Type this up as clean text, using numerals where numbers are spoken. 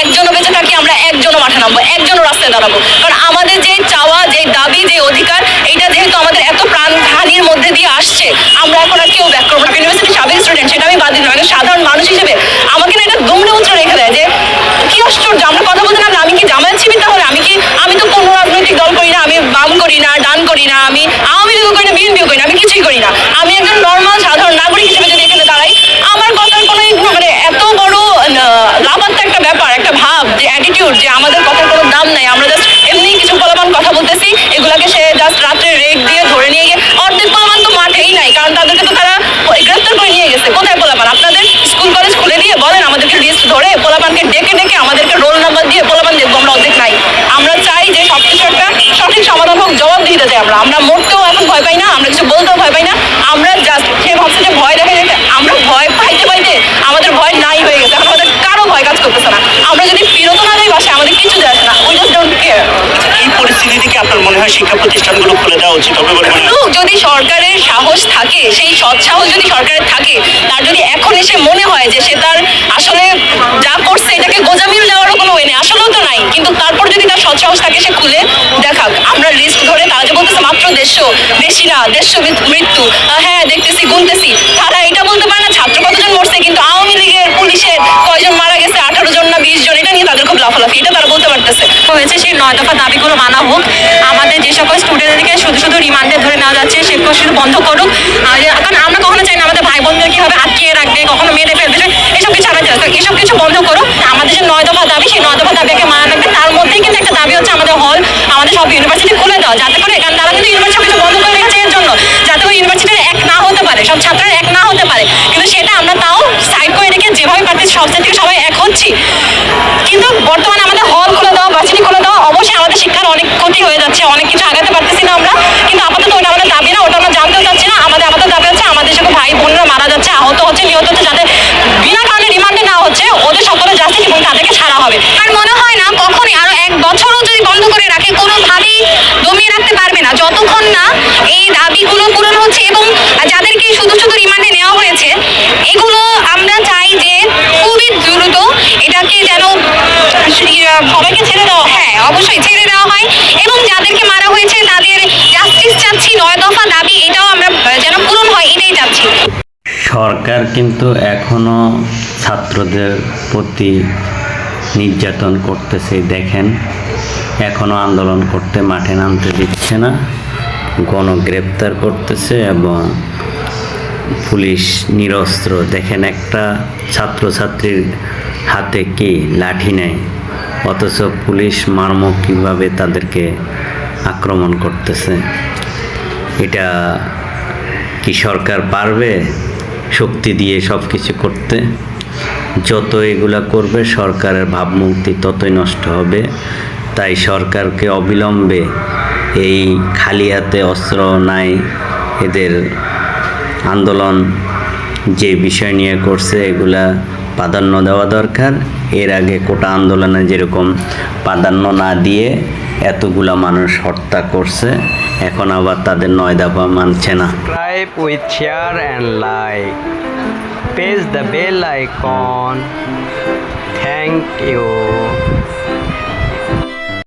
একজনও বেঁচে থাকি, আমরা একজনও মাঠে নামবো, একজনও রাস্তায় দাঁড়াবো। কারণ আমাদের যে চাওয়া, যে দাবি, যে অধিকার, এইটা যেহেতু আমাদের এত প্রাণহানির মধ্যে দিয়ে আসছে, আমরা এখন আর কেউ ব্যাক করবো না। ইউনিভার্সিটির সাবেক স্টুডেন্ট, সেটা আমি বাদ দিলাম, একটা সাধারণ মানুষ হিসেবে আমাকে না এটা দুমড়ে উঁচড়ে রেখে দেয় যে কি আশ্চর্য, আমরা কথা বলতে না, আমি কি জামায়াত শিবির তাহলে? আমি তো কোনো রাজনৈতিক দল করি না, আমি বাম করি না, ডান করি না, আমি আওয়ামী লীগও করি না, বিএনপিও করি না, আমি কিছুই করি না। আমি একজন নর্মাল সাধারণ নাগরিক হিসেবে যদি এখানে দাঁড়াই, আমার কথার কোনো মানে এত বড় লাভাত্তা একটা ব্যাপার, একটা ভাব, যে অ্যাটিটিউড, যে আমাদের কথার কোনো দাম নাই, আমরা জাস্ট এমনি কিছু পোলাপান কথা বলতেছি, এগুলাকে সে জাস্ট রাত্রে রেক দিয়ে ধরে নিয়ে গিয়ে, অর্ধেক পোলাপান তো মাঠেই নাই, কারণ তাদেরকে তো তারা গ্রেফতার করে নিয়ে গেছে। কোথায় পোলাপান? আপনাদের স্কুল কলেজ খুলে দিয়ে বলেন আমাদেরকে লিস্ট ধরে পোলাপানকে ডেকে ডেকে আমাদেরকে রোল নাম্বার দিয়ে পোলাপান দেখবো, আমরা অর্ধেক নাই। আমরা চাই যে সবকিছু একটা সঠিক সমাধান হোক, জবাব দিতে চাই। আমরা মরতেও এখন ভয় পাই না, আমরা কিছু বলতেও ভয় পাই না। আমরা জাস্ট সে ভাবছে যে ভয় দেখা যেতে, আমরা ভয় পাইতে পাইতে আমাদের ভয় নাই হয়ে গেছে, এখন আমাদের কারো ভয় কাজ করতেছে না। আমরা যদি ফিরত না যাই বাসায়, আমাদের কিছু যায় না, উই জাস্ট ডোন্ট কেয়ার। এই পরিস্থিতি থেকে আপনার মনে হয় শিক্ষা প্রতিষ্ঠানগুলো খুলে দেওয়া উচিত হবে বলে মনে হয়? যদি সরকারের সাহস থাকে, সেই সৎ সাহস যদি সরকারের থাকে, তার যদি এখন এসে মনে হয় যে সে তার আসলে যা করছে এটাকে গোজামিল দেওয়ারও কোনো ওয়ে নেই, আসলেও তো নাই, কিন্তু তারপর যদি তার সৎ সাহস থাকে, সে খুলে দেখাক। আমরা লিস্ট ধরে, তারা যে বলতেছে মাত্র 150, বেশি না, 150 মৃত্যু, হ্যাঁ দেখতেছি, গুনতেছি, তারা এটা বলতে পারে না ছাত্র কতজন মরছে, কিন্তু আওয়ামী লীগের পুলিশের কয়জন মারা গেছে, 18 জন না 20 জন, এটা নিয়ে তাদের খুব লাফালাফি, এটা তারা বলতে পারতেছে। হয়েছে সেই 9 দফা দাবিগুলো মানা হোক। আমাদের যে সকল স্টুডেন্টদেরকে শুধু শুধু রিমান্ডে ধরে নেওয়া যাচ্ছে, সেগুলো শুধু বন্ধ করুক। কারণ আমরা কখনো চাই না আমাদের ভাই বোনদের কিভাবে আটকিয়ে রাখবে, কখনো মেরে ফেলবে, এসব কিছু আমরা চাই, এসব কিছু বন্ধ করুক। আমাদের যে 9 দফা দাবি, সেই 9 দফা দাবিকে মানা রাখবে। তার মধ্যেই কিন্তু একটা দাবি হচ্ছে আমাদের হল, আমাদের সব ইউনিভার্সিটি খুলে দেওয়া, যাতে করে, কারণ তারা কিন্তু ইউনিভার্সিটি কিছু বন্ধ করে রেখেছে এর জন্য, যাতে ওই ইউনিভার্সিটির এক না হতে পারে, সব ছাত্ররা এক না হতে পারে। কিন্তু সেটা আমরা তাও সাইড করে রেখে যেভাবে পারতেছি সব সাইড থেকে সবাই এক হচ্ছি। কিন্তু বর্তমানে আমাদের হল খুলে দেওয়া, ভার্সিটি খুলে দেওয়া, অবশ্যই আমাদের শিক্ষার অনেক ক্ষতি হয়ে যাচ্ছে, অনেক কিছু আগাতে পারতেছি না আমরা, কিন্তু আপাতত ওটা আমাদের দাবি না, ওটা আমরা জানতেও চাচ্ছি না। আমাদের আপাতত দাবি হচ্ছে আমাদের সকল ভাই বোনরা মারা যাচ্ছে, আহত হচ্ছে, নিহত হচ্ছে, যাদের বিনা কারণে রিমান্ডে নেওয়া হচ্ছে, ওদের সকলের জাস্টিস এবং তাদেরকে ছাড়া হবে। আর মনে হয় না কখনই আরো 1 বছরও যদি বন্ধ করে রাখে, কোনোভাবেই দমিয়ে রাখতে পারবে না যতক্ষণ না এই দাবিগুলো পূরণ হচ্ছে। এবং যাদেরকে শুধু শুধু রিমান্ডে নেওয়া হয়েছে, এগুলো আমরা চাই যে খুবই দ্রুত এটাকে যেন সবাইকে ছেড়ে দেওয়া, হ্যাঁ অবশ্যই ছেড়ে দেওয়া হয়, এবং যাদেরকে মারা হয়েছে তাদের জাস্টিস চাচ্ছি। 9 দফা দাবি এটাও আমরা যেন পূরণ হয়, এটাই চাচ্ছি। সরকার কিন্তু এখনো ছাত্রদের প্রতি নির্যাতন করতেছে। দেখেন, এখনো আন্দোলন করতে মাঠে নামতে দিচ্ছে না, গণগ্রেপ্তার করতেছে এবং পুলিশ নিরস্ত্র। দেখেন, একটা ছাত্রছাত্রীর হাতে কি লাঠি নেয়, অথচ পুলিশ মারমুখীভাবে তাদেরকে আক্রমণ করতেছে। এটা কি সরকার পারবে শক্তি দিয়ে সব কিছু করতে? যত এগুলা করবে সরকারের ভাবমূর্তি ততই নষ্ট হবে। তাই সরকারকে অবিলম্বে এই খালি হাতে অস্ত্র নাই, এদের আন্দোলন যে বিষয় নিয়ে করছে এগুলা প্রাধান্য দেওয়া দরকার। এর আগে কোটা আন্দোলনে যেরকম প্রাধান্য না দিয়ে এতগুলা মানুষ হত্যা করছে, এখন আবার তাদের 9 দফা মানছে না। Subscribe with share and like. Press the bell icon. Thank you.